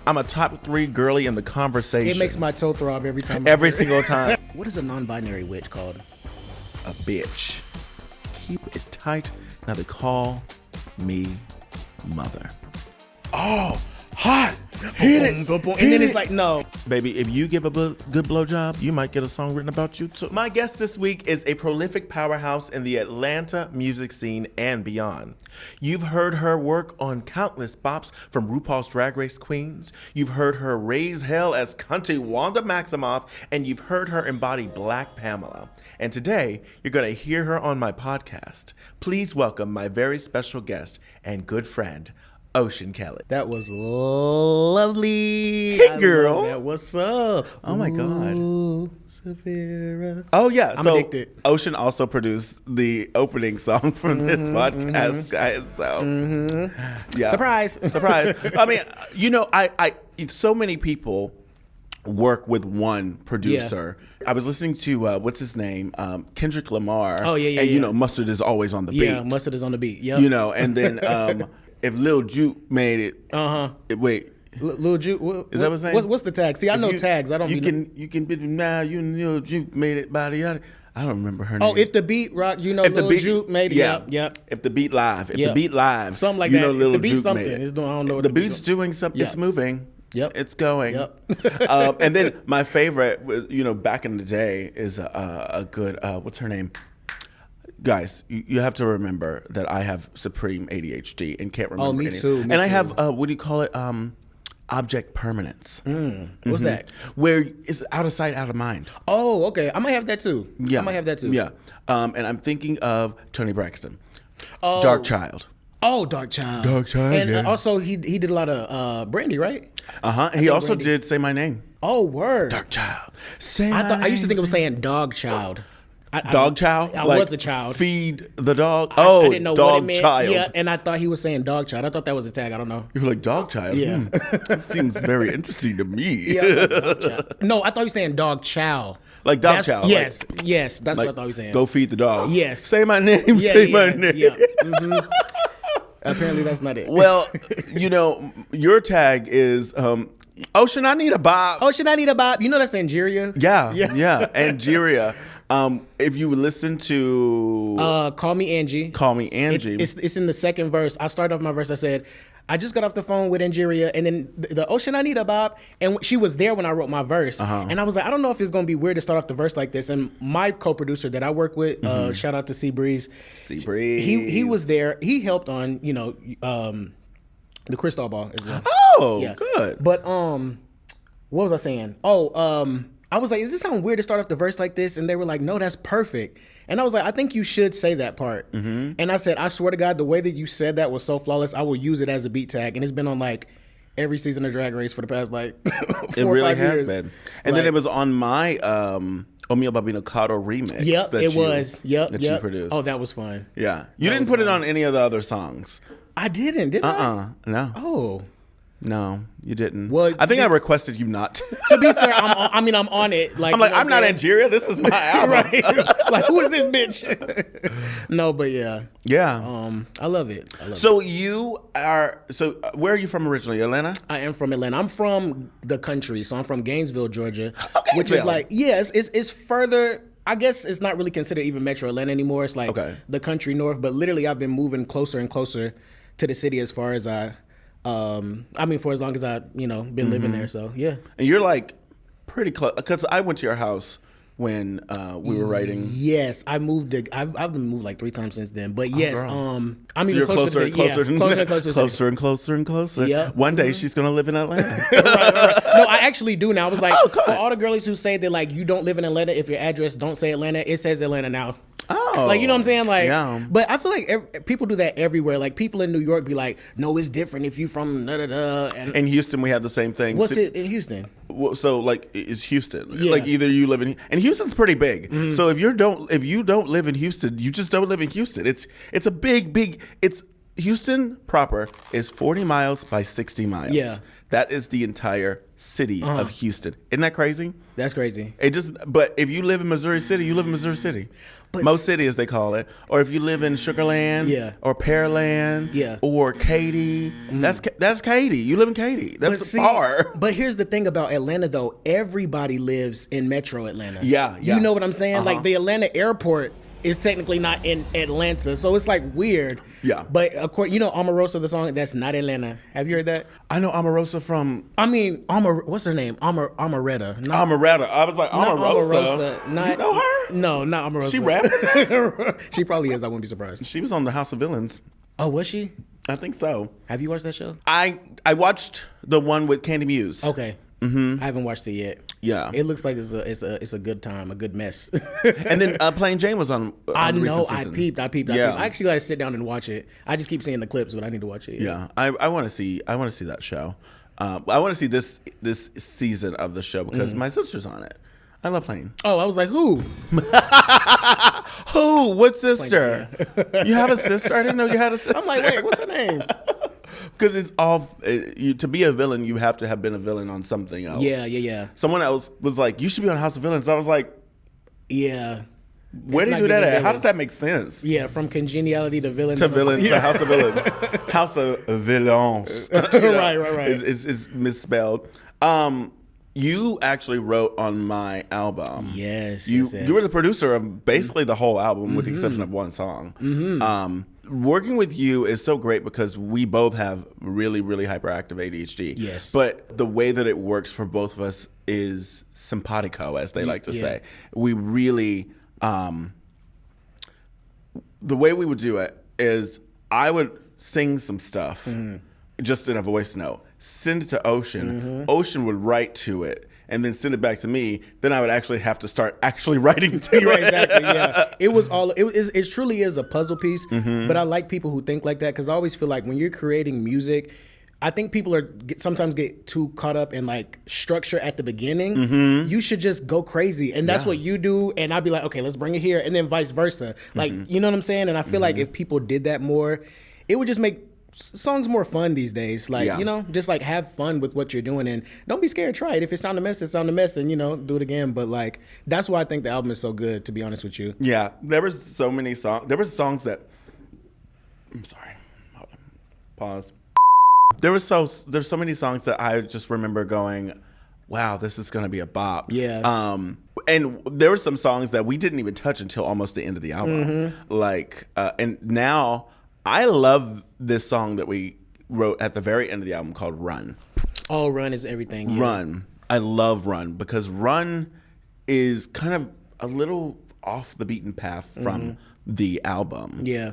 I'm a top 3 girly in the conversation. It makes my toe throb every time. Every single time. What is a non-binary witch called? A bitch. Keep it tight. Now they call me mother. Oh, hot. Hit it. And then it's like, no. Baby, if you give a good blowjob, you might get a song written about you too. My guest this week is a prolific powerhouse in the Atlanta music scene and beyond. You've heard her work on countless bops from RuPaul's Drag Race Queens. You've heard her raise hell as cunty Wanda Maximoff, and you've heard her embody Black Pamela. And today, you're going to hear her on my podcast. Please welcome my very special guest and good friend, Ocean Kelly. That was lovely. Hey, girl. That. What's up? Oh, my God. Ooh, Sapphira. Oh, yeah. I'm so addicted. Ocean also produced the opening song from this podcast, guys. So, yeah. Surprise. I mean, you know, I so many people work with one producer. Yeah. I was listening to what's his name, Kendrick Lamar. Oh yeah. And you know, Mustard is always on the beat. Yeah, Mustard is on the beat. Yeah. You know, and then if Lil Juke made it, wait. Lil Juke, is that what his name? What's the tag? See, I know tags. I don't. You can be now. You and Lil Juke made it by the other. I don't remember her name. Oh, if the beat rock, you know, Lil Juke made it. Yeah. If the beat live, something like that. You know, Lil Juke something. made it. It's doing, I don't know what the beat's doing something. Yeah. It's moving. Yep. It's going. Yep. And then my favorite was, you know, back in the day is a good, what's her name? Guys, you have to remember that I have supreme ADHD and can't remember me anything. too. And I have, what do you call it? Object permanence. What's that? Where it's out of sight, out of mind. Oh, okay. I might have that too. Yeah. I might have that too. Yeah. And I'm thinking of Tony Braxton. Oh. Dark Child. Oh, Dark Child. And also he did a lot of Brandy, right? He also did Say My Name. Oh, word. Dark Child. I used to think it was saying Dog Child. Dog child? I like was a child. Feed the dog? I didn't know dog what it meant. child. Yeah, and I thought he was saying dog child. I thought that was a tag. I don't know. You were like, dog child? Yeah. That seems very interesting to me. Yeah, like dog child. No, I thought he was saying dog chow. Like dog chow? Yes, yes. That's what I thought he was saying. Go feed the dog. Yes. Say my name, say my name. Yeah. Apparently that's not it. Well, you know, your tag is... Ocean, I need a bob. Ocean, I need a bob. You know that's Angeria? Yeah. Angeria. If you listen to Call Me Angie. Call Me Angie. It's in the second verse. I started off my verse. I said, I just got off the phone with Angeria, and then the Ocean, I need a bob. And she was there when I wrote my verse. And I was like, I don't know if it's going to be weird to start off the verse like this. And my co-producer that I work with, shout out to C-Breeze. He was there. He helped on, you know, the Crystal Ball as well. Oh, yeah. Good. But what was I saying? I was like, is this sound weird to start off the verse like this? And they were like, no, that's perfect. And I was like, I think you should say that part. And I said, I swear to God, the way that you said that was so flawless, I will use it as a beat tag. And it's been on like every season of Drag Race for the past like 4 or 5 years. Has been. And then it was on my Omeo Babino Cotto remix. Yep, it was. Yep. You produced. Oh, that was fun. Yeah. You didn't put it on any of the other songs. I didn't, did I? No. Oh. No, you didn't. Well, I think I requested you not to. To be fair, I'm on it. Like, I'm like, I'm not Angeria. This is my album. Right. Like, who is this bitch? No, but yeah. Yeah. I love it. So you are. So where are you from originally? Atlanta? I am from Atlanta. I'm from the country, so I'm from Gainesville, Georgia, which Gainesville. is like, it's further. I guess it's not really considered even Metro Atlanta anymore. It's like the country north. But literally, I've been moving closer and closer to the city as far as for as long as I've, been living there. So, yeah. And you're like pretty close, because I went to your house when we were writing. Yes, I've been moved like 3 times since then. But yes, I'm so even closer and closer. Yeah. One day she's gonna live in Atlanta. right. No, I actually do now. I was like, for all the girlies who say that like you don't live in Atlanta, if your address don't say Atlanta, it says Atlanta now. Oh, like, you know what I'm saying? Like, yeah. But I feel like people do that everywhere. Like, people in New York be like, no, it's different if you from da-da-da. And in Houston, we have the same thing. What's it in Houston? So, like, it's Houston. Yeah. Like, either you live in... And Houston's pretty big. Mm-hmm. So, if you don't live in Houston, you just don't live in Houston. It's a big... Houston proper is 40 miles by 60 miles. Yeah. That is the entire city of Houston. Isn't that crazy? That's crazy. But if you live in Missouri City, you live in Missouri City. Most City, as they call it. Or if you live in Sugarland, or Pearland, or Katy, that's Katy. You live in Katy. That's far. But here's the thing about Atlanta, though. Everybody lives in Metro Atlanta. Yeah. You know what I'm saying? Like the Atlanta airport is technically not in Atlanta, so it's like weird. Yeah. But according, Omarosa, the song, that's not Atlanta. Have you heard that? I know Omarosa from. What's her name? Amaretta. Amaretta. I was like Omarosa. You know her? No, not Omarosa. She rapping? She probably is. I wouldn't be surprised. She was on the House of Villains. Oh, was she? I think so. Have you watched that show? I watched the one with Candy Muse. Okay. I haven't watched it yet. Yeah, it looks like it's a good time, a good mess. And then Plain Jane was on. I know. I peeped. I actually got to sit down and watch it. I just keep seeing the clips, but I need to watch it. Yeah, I want to see. I want to see that show. I want to see this season of the show because my sister's on it. I love Plain. Oh, I was like, who? Who? What sister? You have a sister? I didn't know you had a sister. I'm like, wait, what's her name? Because it's all to be a villain, you have to have been a villain on something else. Yeah. Someone else was like, "You should be on House of Villains." I was like, "Yeah." Where do you do that at? How does that make sense? Yeah, from congeniality to villain to House of Villains, House of Villains. Right. Is misspelled. You actually wrote on my album. Yes. You were the producer of basically the whole album, with the exception of one song. Working with you is so great because we both have really, really hyperactive ADHD. Yes. But the way that it works for both of us is simpatico, as they like to say. We really, the way we would do it is I would sing some stuff just in a voice note, send it to Ocean. Ocean would write to it and then send it back to me. Then I would actually have to start actually writing to it. Right, exactly. Yeah, it truly is a puzzle piece. But I like people who think like that because I always feel like when you're creating music, I think people sometimes get too caught up in like structure at the beginning. You should just go crazy, and that's what you do. And I'd be like, okay, let's bring it here, and then vice versa. Like, you know what I'm saying? And I feel like if people did that more, it would just make songs more fun these days. Like, just like have fun with what you're doing and don't be scared. Try it. If it sound a mess, and do it again. But like, that's why I think the album is so good, to be honest with you. Yeah. There was so many songs. There were songs that, I'm sorry. Hold on. Pause. There's so many songs that I just remember going, wow, this is going to be a bop. Yeah. And there were some songs that we didn't even touch until almost the end of the album. Like, and now I love this song that we wrote at the very end of the album called Run. Oh, Run is everything. Yeah. Run. I love Run because Run is kind of a little off the beaten path from the album. Yeah.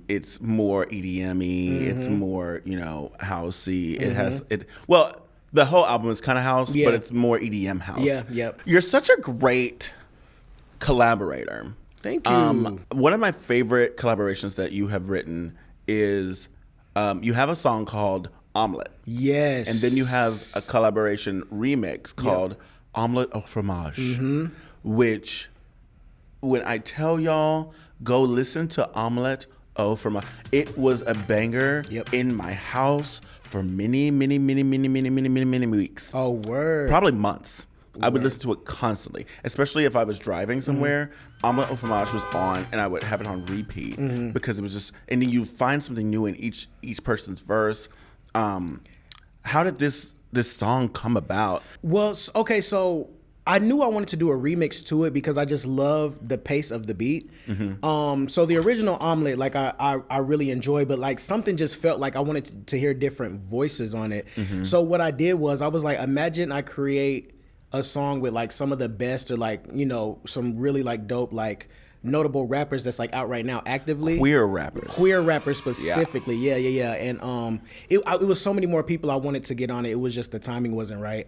It's more EDM-y. It's more, housey. It has well, the whole album is kind of house, but it's more EDM house. Yeah, yep. You're such a great collaborator. Thank you. One of my favorite collaborations that you have written is you have a song called Omelette. Yes. And then you have a collaboration remix called Omelette au fromage, which when I tell y'all, go listen to Omelette au fromage. It was a banger in my house for many weeks. Oh, word. Probably months. I would listen to it constantly, especially if I was driving somewhere. Omelette au fromage was on, and I would have it on repeat because it was just. And then you find something new in each person's verse. How did this song come about? Well, okay, so I knew I wanted to do a remix to it because I just love the pace of the beat. So the original Omelette, like I really enjoy, but like something just felt like I wanted to hear different voices on it. So what I did was I was like, imagine I create a song with like some of the best or like, some really like dope, like notable rappers that's like out right now actively. Queer rappers specifically. Yeah. And it was so many more people I wanted to get on it. It was just the timing wasn't right.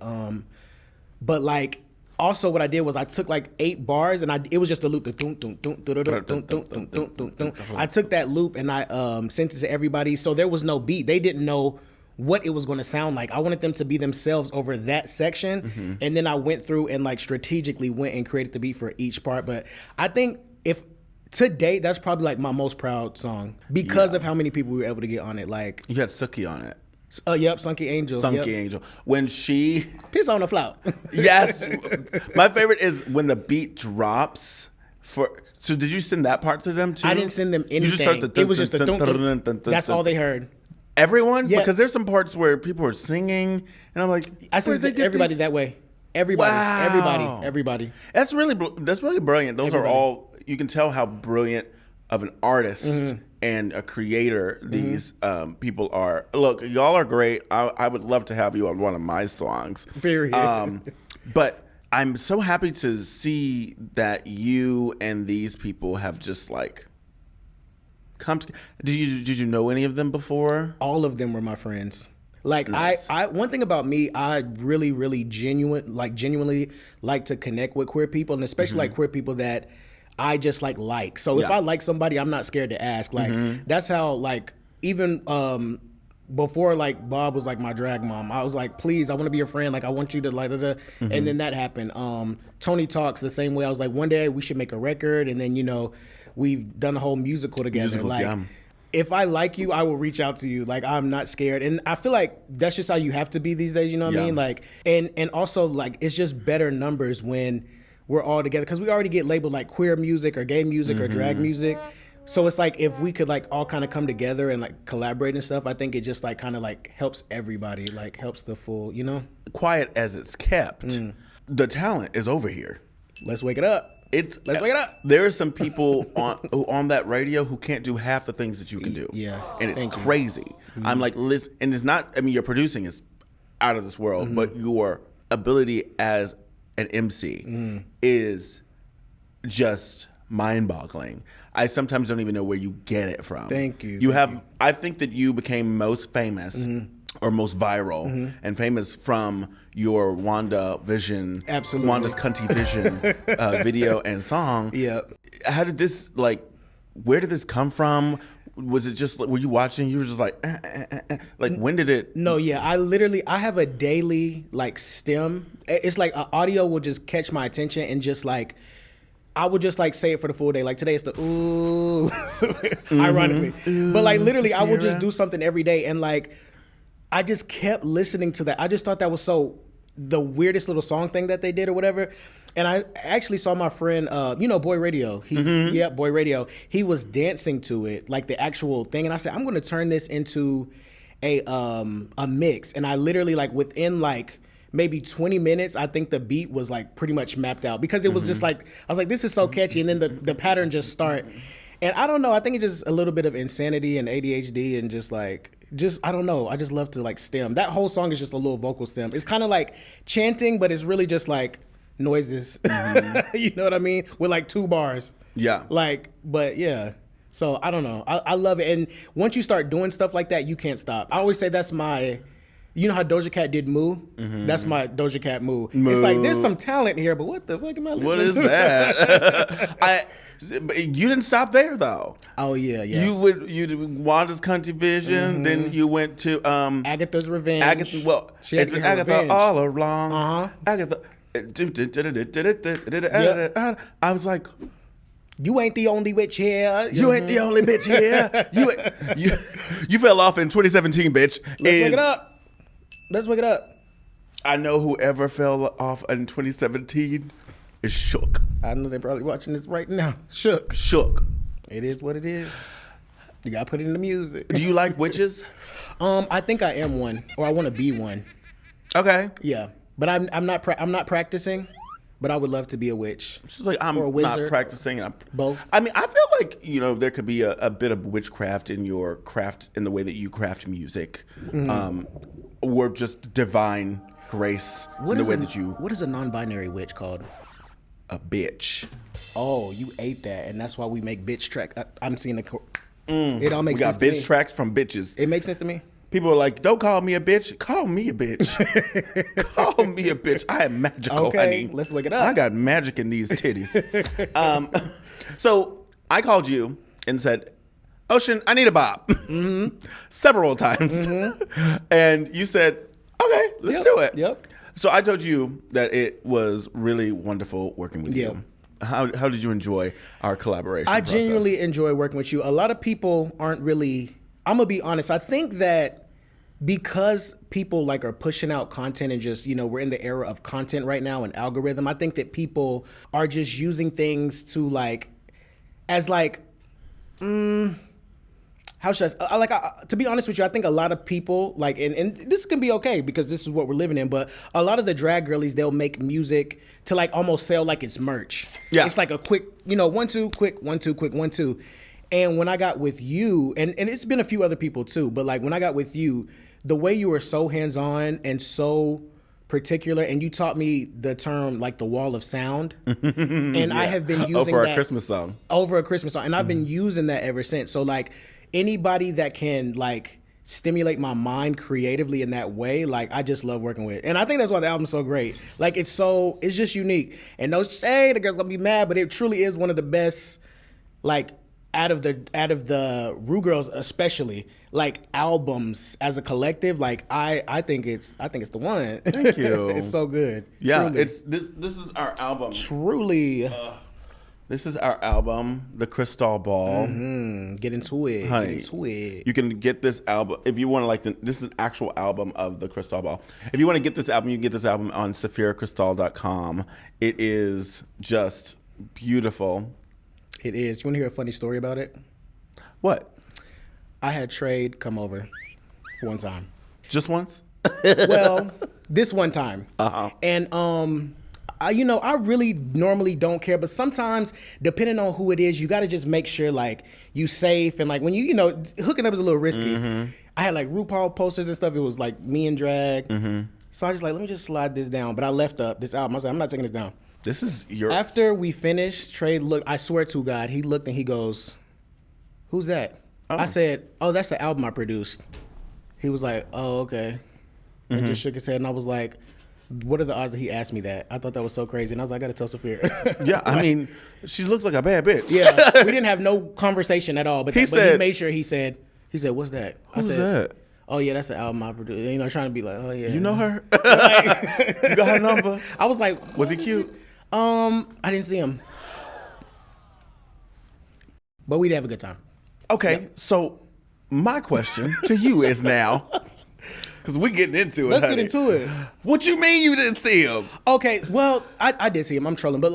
But like also what I did was I took like 8 bars and it was just a loop. I took that loop and I sent it to everybody. So there was no beat. They didn't know what it was going to sound like. I wanted them to be themselves over that section. And then I went through and like strategically went and created the beat for each part. But I think if to date, that's probably like my most proud song because of how many people we were able to get on it. Like you had Suki on it. Yep, Sunky Angel. Sunky Angel. When she Piss on the flout. Yes. My favorite is when the beat drops so did you send that part to them too? I didn't send them anything. You just heard It was just the that's all they heard. Everyone? Yeah. Because there's some parts where people are singing and I'm like, I sent it to everybody that way. Everybody. Wow. Everybody. That's really brilliant. Those are all, you can tell how brilliant of an artist and a creator these people are. Look, y'all are great. I would love to have you on one of my songs. Period. But I'm so happy to see that you and these people have just like come together. Did you know any of them before? All of them were my friends. Like Nice. I one thing about me, I really genuinely like to connect with queer people, and especially like queer people that I just like. So if Yeah. I like somebody, I'm not scared to ask. Like that's how like even before like Bob was like my drag mom, I was like, please, I want to be your friend. Like I want you to like, and then that happened. Tony Talks the same way. I was like, one day we should make a record, and then we've done a whole musical together. Musicals, like, yeah. if I like you, I will reach out to you. Like I'm not scared, and I feel like that's just how you have to be these days. You know what I mean? Like, and also like it's just better numbers when we're all together because we already get labeled like queer music or gay music or drag music. So it's like if we could like all kind of come together and like collaborate and stuff, I think it just like kind of like helps everybody, like helps the full, Quiet as it's kept, the talent is over here. Let's wake it up. Let's wake it up. There are some people on that radio who can't do half the things that you can do. Yeah. And it's Thank you. crazy. I'm like, listen, and it's not, I mean, your producing is out of this world, but your ability as an MC is just mind-boggling. I sometimes don't even know where you get it from. Thank you. I think that you became most famous or most viral and famous from your Wanda Vision, Absolutely. Wanda's Cunty Vision video and song. Yep. How did this, like, where did this come from? Was it just, were you watching, you were just like, like when did it? No, yeah, I have a daily like stem. It's like an audio will just catch my attention and just like, I would just like say it for the full day. Like today it's the ooh, ironically. But like literally I would just do something every day and like, I just kept listening to that. I just thought that was the weirdest little song thing that they did or whatever. And I actually saw my friend, Boy Radio. Boy Radio. He was dancing to it, like the actual thing. And I said, I'm going to turn this into a mix. And I literally like within like maybe 20 minutes, I think the beat was like pretty much mapped out because it was just like, I was like, this is so catchy. And then the pattern just start. And I don't know, I think it's just a little bit of insanity and ADHD and I don't know. I just love to like stem. That whole song is just a little vocal stem. It's kind of like chanting, but it's really just like noises. You know what I mean? With like 2 bars. Yeah. Like, but yeah. So I don't know. I love it. And once you start doing stuff like that, you can't stop. I always say that's my, you know how Doja Cat did Moo? That's my Doja Cat Moo. It's like, there's some talent here, but what the fuck am I listening to? What is that? You didn't stop there though. Oh yeah. You did Wanda's Cunty Vision, then you went to Agatha's Revenge. It's been Agatha revenge. all along. Agatha. I was like, you ain't the only witch here. you ain't the only bitch here. You fell off in 2017, bitch. Let's wake it up. I know whoever fell off in 2017 is shook. I know they're probably watching this right now. Shook. It is what it is. You gotta put it in the music. Do you like witches? I think I am one, or I want to be one. Okay. Yeah, but I'm not practicing. But I would love to be a witch. She's like, I'm or a not wizard. practicing. Both. I mean, I feel like, there could be a bit of witchcraft in your craft, in the way that you craft music. Or just divine grace in the way that you... What is a non-binary witch called? A bitch. Oh, you ate that, and that's why we make bitch track. I'm seeing the... It all makes We sense got to me. bitch tracks from bitches. It makes sense to me. People are like, don't call me a bitch. Call me a bitch. Call me a bitch. I am magical, Okay, honey. let's wake it up. I got magic in these titties. So I called you and said, Ocean, I need a bop. Several times. And you said, okay, let's do it. Yep. So I told you that it was really wonderful working with you. How did you enjoy our collaboration process? Genuinely enjoy working with you. A lot of people aren't really... I'm going to be honest. I think that because people like are pushing out content and just, we're in the era of content right now and algorithm. I think that people are just using things to how should to be honest with you, I think a lot of people and this can be okay because this is what we're living in, but a lot of the drag girlies, they'll make music to almost sell like it's merch. Yeah. It's like a quick, 1, 2, quick, 1, 2, quick, 1, 2. And when I got with you, and it's been a few other people too, but when I got with you, the way you were so hands-on and so particular, and you taught me the term the wall of sound, and I have been using over that a Christmas song. Over a Christmas song, and I've been using that ever since. So anybody that can stimulate my mind creatively in that way, I just love working with. And I think that's why the album's so great. It's just unique. And no shade, the girls gonna be mad, but it truly is one of the best, out of the Rue Girls especially, albums as a collective, I think it's the one. Thank you. It's so good. Yeah, truly. this is our album. Truly. This is our album, The Cristál Ball. Get into it. Honey, Get into it. you can get this album if you want to this is an actual album of The Cristál Ball. If you want to get this album, you can get this album on sapphiracristál.com. It is just beautiful. It is. You want to hear a funny story about it? What? I had Trade come over one time. Just once? Well, this one time. And I really normally don't care, but sometimes depending on who it is, you got to just make sure you safe and when you hooking up is a little risky. I had RuPaul posters and stuff. It was me and drag. So I just let me just slide this down. But I left up this album. I said I'm not taking this down. This is your. After we finished, Trey looked. I swear to God, he looked and he goes, "Who's that?" Oh. I said, "Oh, that's the album I produced." He was like, "Oh, okay," and just shook his head. And I was like, "What are the odds that he asked me that?" I thought that was so crazy, and I was like, "I gotta tell Sapphira." Yeah, I mean, she looks like a bad bitch. Yeah, we didn't have no conversation at all. But he made sure he said, "What's that?" Who's that? Oh yeah, that's the album I produced. Trying to be like, "Oh yeah." You know her? You got her number? I was like, was he cute? I didn't see him, but we'd have a good time. Okay, so my question to you is now, because we're getting into it. Let's get into it. What you mean you didn't see him? Okay, well, I did see him. I'm trolling, but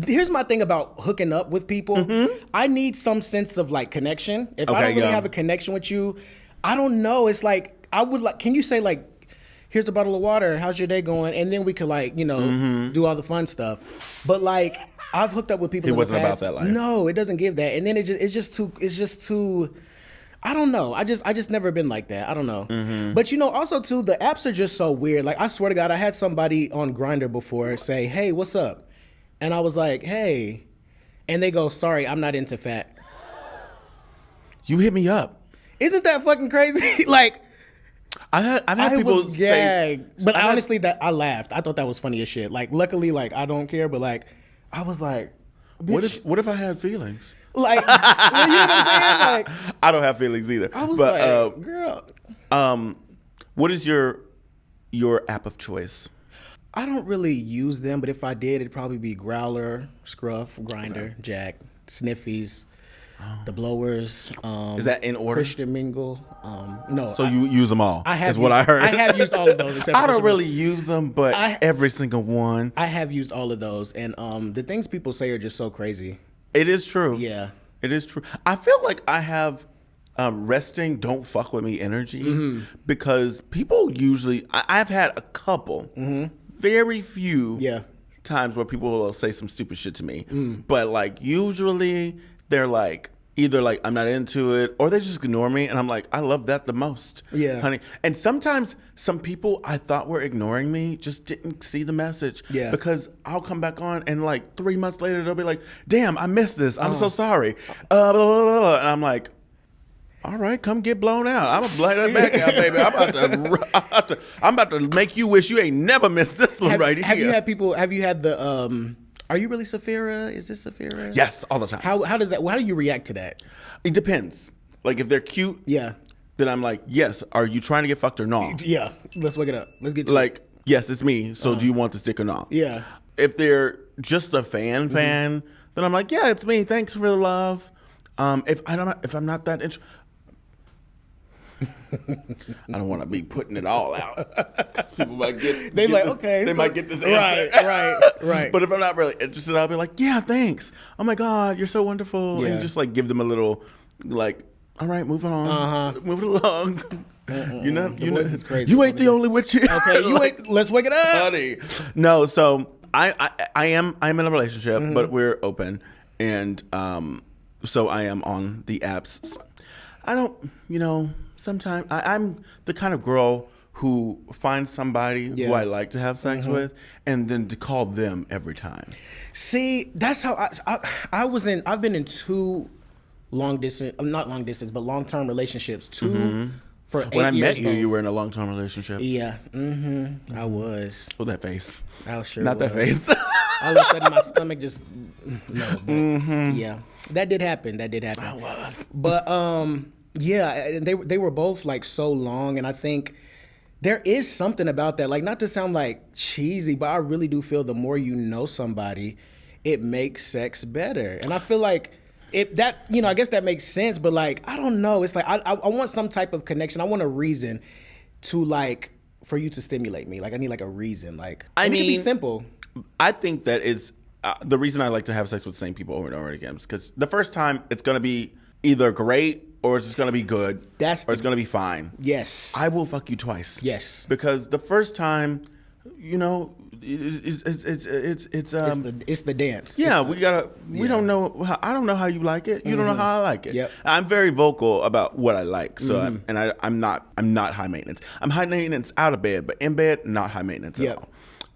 here's my thing about hooking up with people. I need some sense of connection. If I don't really have a connection with you, I don't know. It's I would can you say here's a bottle of water. How's your day going? And then we could do all the fun stuff. But I've hooked up with people. It wasn't about that life. No, it doesn't give that. And then it's just too. I don't know. I just never been like that. I don't know. But also too, the apps are just so weird. I swear to God, I had somebody on Grindr before say, "Hey, what's up?" And I was like, "Hey," and they go, "Sorry, I'm not into fat." You hit me up. Isn't that fucking crazy? I've had people say, but honestly, that I laughed. I thought that was funny as shit. Luckily, I don't care, but I was like, bitch. What if I had feelings? You know what I'm saying? I don't have feelings either. I was girl. What is your app of choice? I don't really use them, but if I did, it'd probably be Growler, Scruff, Grindr, Jack, Sniffies. The Blowers. Is that in order? Christian Mingle. No. So you use them all? I have. Is what I heard. I have used all of those. Except I don't really use them, but every single one. I have used all of those, and the things people say are just so crazy. It is true. Yeah. It is true. I feel like I have resting, don't fuck with me energy because people usually. I've had a couple, very few, times where people will say some stupid shit to me, but usually they're either I'm not into it or they just ignore me and I'm like, I love that the most. Yeah. Honey. And sometimes some people I thought were ignoring me just didn't see the message. Yeah. Because I'll come back on and 3 months later they'll be like, damn, I missed this. I'm so sorry. Blah, blah, blah, blah. And I'm like, all right, come get blown out. I'm gonna blow that back out, baby. I'm about to make you wish you ain't never missed this one right here. Have you had people? Have you had the? Are you really Sapphira? Is this Sapphira? Yes, all the time. How does that? How do you react to that? It depends. If they're cute, then I'm like, yes. Are you trying to get fucked or not? Yeah. Let's wake it up. Let's get to it. Yes, it's me. So do you want the stick or not? Yeah. If they're just a fan, then I'm like, yeah, it's me. Thanks for the love. If I'm not that interested. I don't want to be putting it all out. 'Cause people might get. They like, this, okay. They might get this answer. Right. But if I'm not really interested, I'll be like, yeah, thanks. Oh my God, you're so wonderful. Yeah. And just like give them a little, like, all right, move on, move it along. You know, voice is crazy. You ain't the only witch here. Okay, you ain't. Let's wake it up, honey. No, so I'm in a relationship, but we're open, and so I am on the apps. I don't, sometimes I'm the kind of girl who finds somebody who I like to have sex with, and then to call them every time. See, that's how I've been in two not long distance, but long-term relationships. For 8 years. When I met you, you were in a long-term relationship. Yeah, I was. Oh, that face. I sure Not was. that face. All of a sudden, my stomach just yeah. That did happen. I was. But yeah, they were both like so long, and I think there is something about that. Like, not to sound like cheesy, but I really do feel the more you know somebody, it makes sex better. And I feel like I guess that makes sense, but like, I don't know. It's like I want some type of connection. I want a reason to like for you to stimulate me. Like, I need like a reason. Like, it can be simple. I think that is the reason I like to have sex with the same people over and over again. Because the first time it's gonna be either great or it's just gonna be good, or it's gonna be fine. Yes, I will fuck you twice. Yes, because the first time, it's the dance. Yeah, we don't know. I don't know how you like it. You don't know how I like it. Yep. I'm very vocal about what I like. So I'm not high maintenance. I'm high maintenance out of bed, but in bed, not high maintenance at all.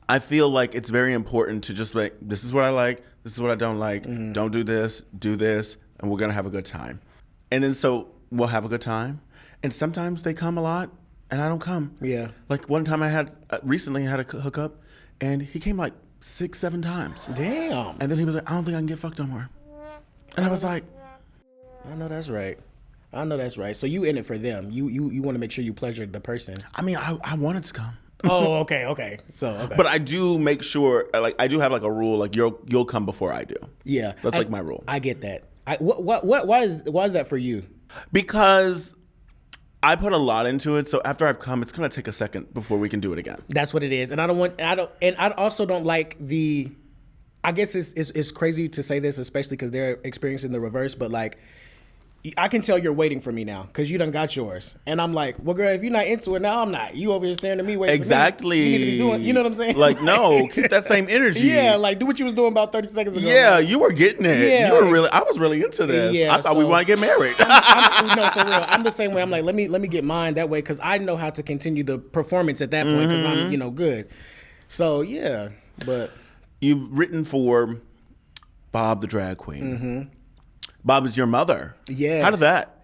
I feel like it's very important to just like, this is what I like, this is what I don't like. Don't do this, and we're gonna have a good time. And then so we'll have a good time. And sometimes they come a lot, and I don't come. Yeah. Like one time I recently had a hookup, and he came like 6-7 times. Damn. And then he was like, I don't think I can get fucked no more. And I was like, I know that's right. So you in it for them. You want to make sure you pleasure the person. I mean, I wanted to come. Oh, okay. So, but I do make sure, like, I do have like a rule, like you'll come before I do. Yeah, that's like my rule. I get that. Why is that for you? Because I put a lot into it, so after I've come, it's gonna take a second before we can do it again. That's what it is, and I also don't like the. I guess it's crazy to say this, especially because they're experiencing the reverse, but like, I can tell you're waiting for me now because you done got yours. And I'm like, well, girl, if you're not into it now, I'm not. You over here staring at me waiting exactly. for me. You need to be doing, you know what I'm saying? Like, no, keep that same energy. Yeah, like do what you was doing about 30 seconds ago. Yeah, like, you were getting it. Yeah, I was really into this. Yeah, I thought we might get married. No, for real. I'm the same way. I'm like, let me get mine that way because I know how to continue the performance at that point because I'm, good. So, yeah, but. You've written for Bob the Drag Queen. Bob is your mother. Yes. How did that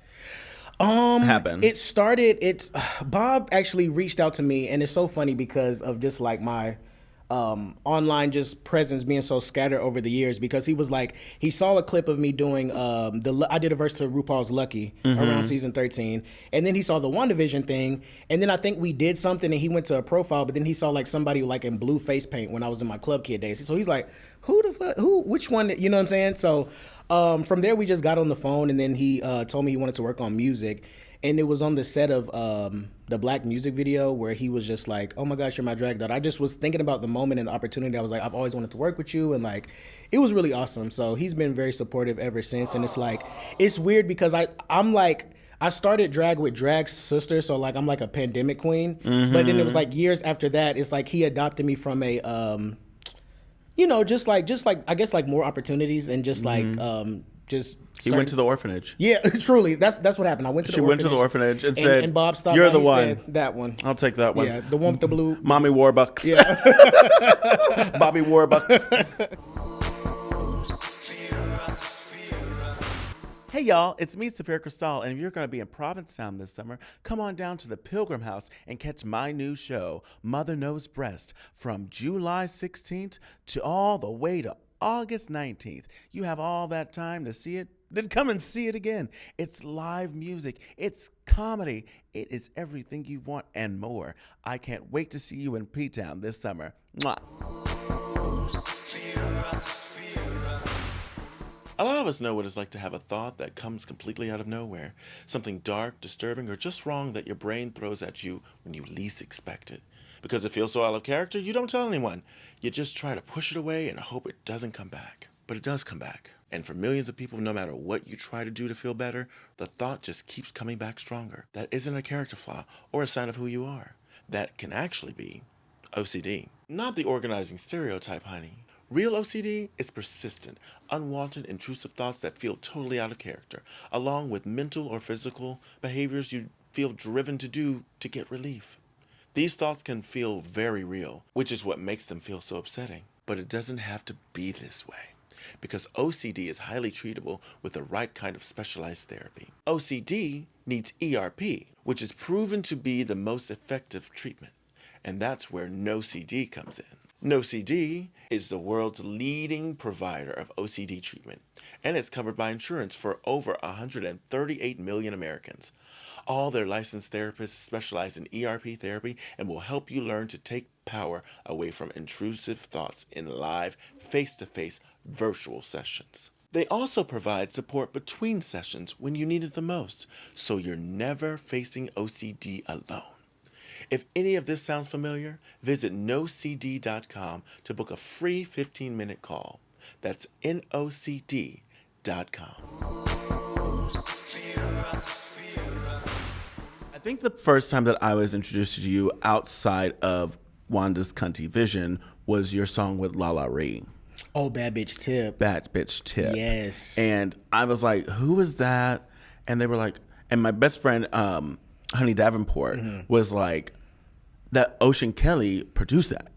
happen? It started. Bob actually reached out to me, and it's so funny because of just like my online just presence being so scattered over the years. Because he was like, he saw a clip of me doing I did a verse to RuPaul's Lucky around season 13, and then he saw the WandaVision thing, and then I think we did something, and he went to a profile, but then he saw like somebody like in blue face paint when I was in my club kid days. So he's like, which one? You know what I'm saying? So. From there, we just got on the phone, and then he told me he wanted to work on music. And it was on the set of the Black music video where he was just like, oh my gosh, you're my drag daughter. I just was thinking about the moment and the opportunity. I was like, I've always wanted to work with you. And like, it was really awesome. So he's been very supportive ever since. And it's like, it's weird because I'm like, I started drag with Drag's sister. So like, I'm like a pandemic queen. But then it was like years after that, it's like he adopted me from a... just like I guess like more opportunities and just like He went to the orphanage. Yeah, truly. That's what happened. I went to the orphanage. She went to the orphanage and said, and Bob stopped "You're by, the he one. Said, that one. I'll take that one. Yeah, the one with the blue. Mommy Warbucks. Yeah. Bobby Warbucks. Hey y'all, it's me, Sapphira Cristál, and if you're going to be in Provincetown this summer, come on down to the Pilgrim House and catch my new show, Mother Knows Breast, from July 16th to all the way to August 19th. You have all that time to see it, then come and see it again. It's live music, it's comedy, it is everything you want and more. I can't wait to see you in P-Town this summer. Mwah. A lot of us know what it's like to have a thought that comes completely out of nowhere. Something dark, disturbing, or just wrong that your brain throws at you when you least expect it. Because it feels so out of character, you don't tell anyone. You just try to push it away and hope it doesn't come back. But it does come back. And for millions of people, no matter what you try to do to feel better, the thought just keeps coming back stronger. That isn't a character flaw or a sign of who you are. That can actually be OCD. Not the organizing stereotype, honey. Real OCD is persistent, unwanted, intrusive thoughts that feel totally out of character, along with mental or physical behaviors you feel driven to do to get relief. These thoughts can feel very real, which is what makes them feel so upsetting. But it doesn't have to be this way, because OCD is highly treatable with the right kind of specialized therapy. OCD needs ERP, which is proven to be the most effective treatment, and that's where NoCD comes in. NoCD is the world's leading provider of OCD treatment, and it's covered by insurance for over 138 million Americans. All their licensed therapists specialize in ERP therapy and will help you learn to take power away from intrusive thoughts in live, face-to-face virtual sessions. They also provide support between sessions when you need it the most, so you're never facing OCD alone. If any of this sounds familiar, visit nocd.com to book a free 15-minute call. That's nocd.com. I think the first time that I was introduced to you outside of Wanda's Cunty Vision was your song with Lala Ree. Oh, Bad Bitch Tip. Bad Bitch Tip. Yes. And I was like, who is that? And they were like, and my best friend, Honey Davenport, was like, that Ocean Kelly produced that.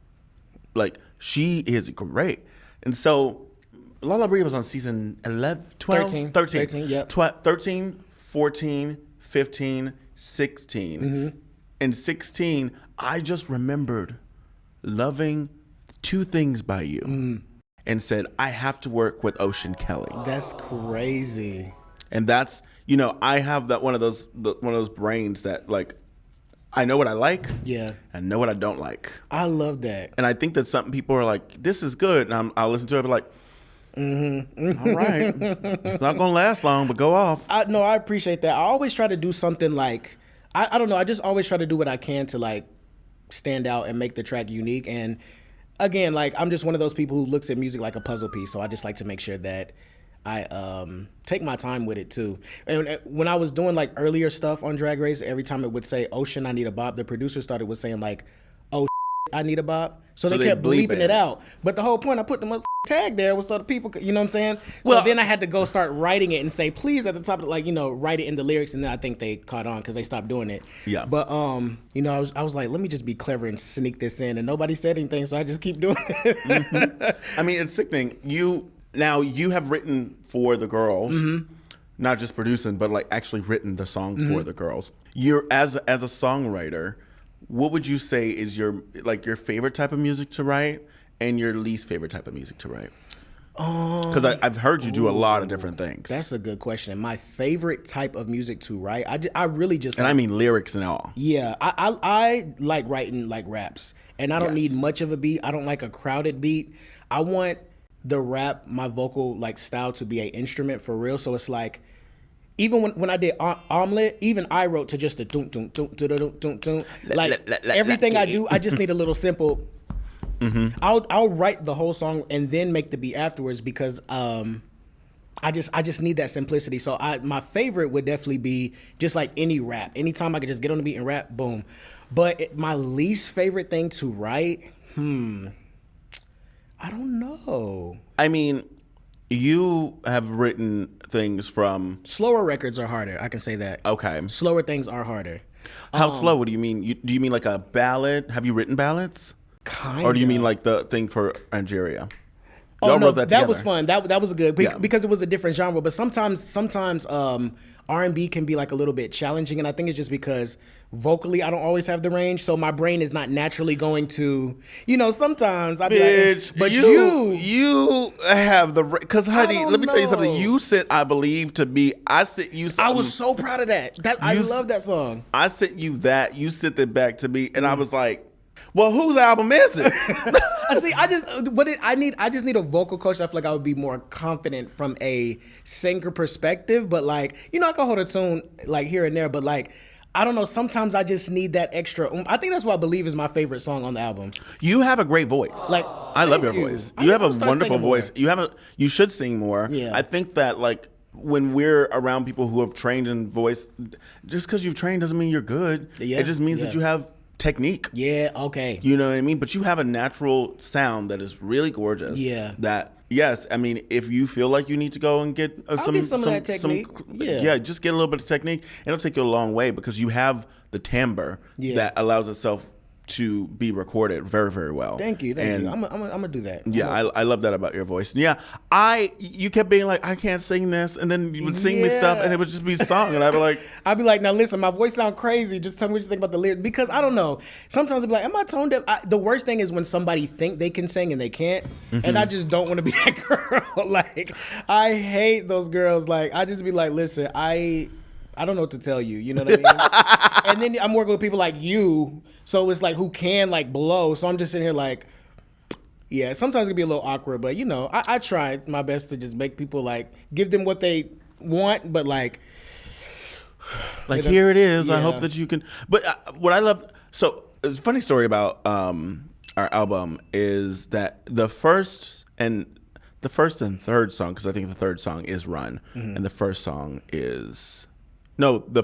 Like, she is great. And so Lala Ree was on season 11, 12? 13, yep. 13, 14, 15, 16. In 16, I just remembered loving two things by you and said, I have to work with Ocean Kelly. That's crazy. And that's, you know, I have that one of those brains that, like, I know what I like. Yeah. And know what I don't like. I love that. And I think that some people are like, this is good. And I'll listen to it and be like, all right. It's not going to last long, but go off. No, I appreciate that. I always try to do something like, I don't know, I just always try to do what I can to like stand out and make the track unique. And again, like, I'm just one of those people who looks at music like a puzzle piece. So I just like to make sure that I take my time with it too. And when I was doing like earlier stuff on Drag Race, every time it would say Ocean, I need a bop, the producer started with saying like, oh, I need a bop. So they kept bleeping it out. But the whole point, I put the tag there was so the people could, you know what I'm saying? So then I had to go start writing it and say, please, at the top of like, you know, write it in the lyrics. And then I think they caught on because they stopped doing it. Yeah. But, you know, I was like, let me just be clever and sneak this in. And nobody said anything, so I just keep doing it. I mean, it's sickening. Now you have written for the girls, not just producing, but like actually written the song for the girls. You're as a songwriter, what would you say is your favorite type of music to write and your least favorite type of music to write? Because I've heard you do a lot of different things. That's a good question. My favorite type of music to write, I really just and I mean lyrics and all. Yeah, I like writing like raps, and I don't need much of a beat. I don't like a crowded beat. I want the rap, my vocal like style to be an instrument for real. So it's like, even when I did Omelet, even I wrote to just the doom doom doom doom doom doom. Like everything I do, I just need a little simple. I'll write the whole song and then make the beat afterwards because I just need that simplicity. So my favorite would definitely be just like any rap. Anytime I could just get on the beat and rap, boom. But my least favorite thing to write, I don't know. I mean, you have written things from... Slower records are harder. I can say that. Okay. Slower things are harder. How slow? What do you mean? Do you mean like a ballad? Have you written ballads? Kind of. Or do you mean like the thing for Nigeria? Oh, no, that was fun. That was good because it was a different genre. But sometimes R&B can be like a little bit challenging, and I think it's just because vocally I don't always have the range, so my brain is not naturally going to, you know. Sometimes I be like, but you have the because honey, let me tell you something. You sent I Believe to me. I sent you. I was so proud of that. I love that song. I sent you that. You sent it back to me, and I was like. Well, whose album is it? I just need a vocal coach. I feel like I would be more confident from a singer perspective. But like, you know, I can hold a tune like here and there. But like, I don't know. Sometimes I just need that extra. I think that's what I Believe is my favorite song on the album. You have a great voice. Like, I love your voice. You have a wonderful voice. You should sing more. Yeah. I think that like when we're around people who have trained in voice, just because you've trained doesn't mean you're good. Yeah. It just means that you have technique. Yeah. Okay. You know what I mean? But you have a natural sound that is really gorgeous. Yeah. That yes, I mean, if you feel like you need to go and get some of that technique. Yeah, just get a little bit of technique. It'll take you a long way because you have the timbre that allows itself to be recorded very, very well. Thank you. I'm gonna do that. Yeah, I love that about your voice. Yeah, you kept being like, I can't sing this, and then you would sing me stuff, and it would just be sung, and I'd be like, now listen, my voice sounds crazy. Just tell me what you think about the lyrics, because I don't know. Sometimes I'd be like, am I tone deaf? The worst thing is when somebody think they can sing and they can't, and I just don't want to be that girl. Like, I hate those girls. Like, I just be like, listen, I don't know what to tell you. You know what I mean? And then I'm working with people like you, so it's like who can like blow. So I'm just sitting here like, yeah. Sometimes it can be a little awkward, but you know, I try my best to just make people like give them what they want, but like here it is. Yeah. I hope that you can. But what I love, so it's a funny story about our album is that the first and third song, because I think the third song is Run, and the first song is. No, the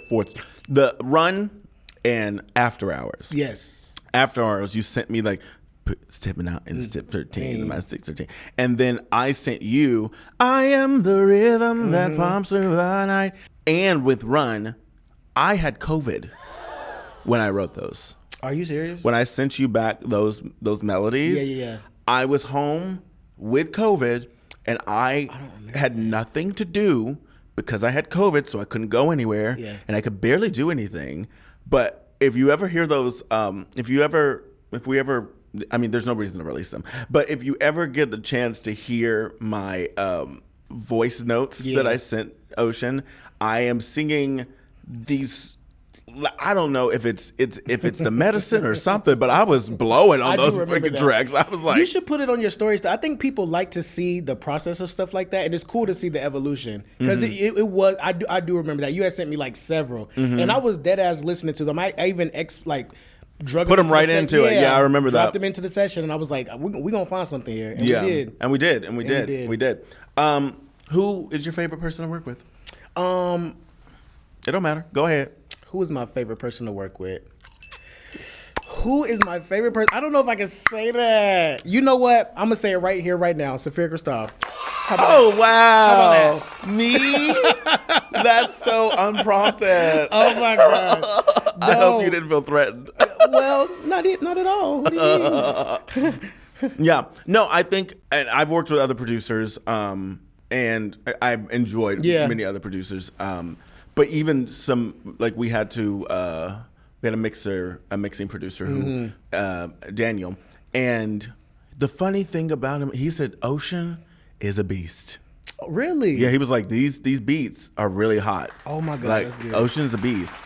fourth. The Run and After Hours. Yes. After Hours, you sent me like, stepping out in step 13, my stick 13. And then I sent you, I am the rhythm that pumps through the night. And with Run, I had COVID when I wrote those. Are you serious? When I sent you back those melodies, yeah. I was home with COVID and I had nothing to do. Because I had COVID, so I couldn't go anywhere, and I could barely do anything. But if you ever hear those, if we ever, I mean, there's no reason to release them. But if you ever get the chance to hear my voice notes that I sent Ocean, I am singing these. I don't know if it's the medicine or something, but I was blowing on those freaking tracks. I was like, you should put it on your stories. I think people like to see the process of stuff like that, and it's cool to see the evolution because it was. I do remember that you had sent me like several, and I was dead ass listening to them. I even drug put them right into it. Yeah, I remember dropped them into the session, and I was like, we gonna find something here. And we did. Who is your favorite person to work with? It don't matter. Go ahead. Who is my favorite person to work with? Who is my favorite person? I don't know if I can say that. You know what? I'm going to say it right here, right now. Sapphira Cristál. Oh, wow. Me? That's so unprompted. Oh, my God. No. I hope you didn't feel threatened. Well, not at all. What do you mean? Yeah. No, I think, and I've worked with other producers, and I've enjoyed many other producers. But even some, like we had a mixing producer who, Daniel. And the funny thing about him, he said, Ocean is a beast. Oh, really? Yeah, he was like, these beats are really hot. Oh my God, like, that's good. Ocean is a beast.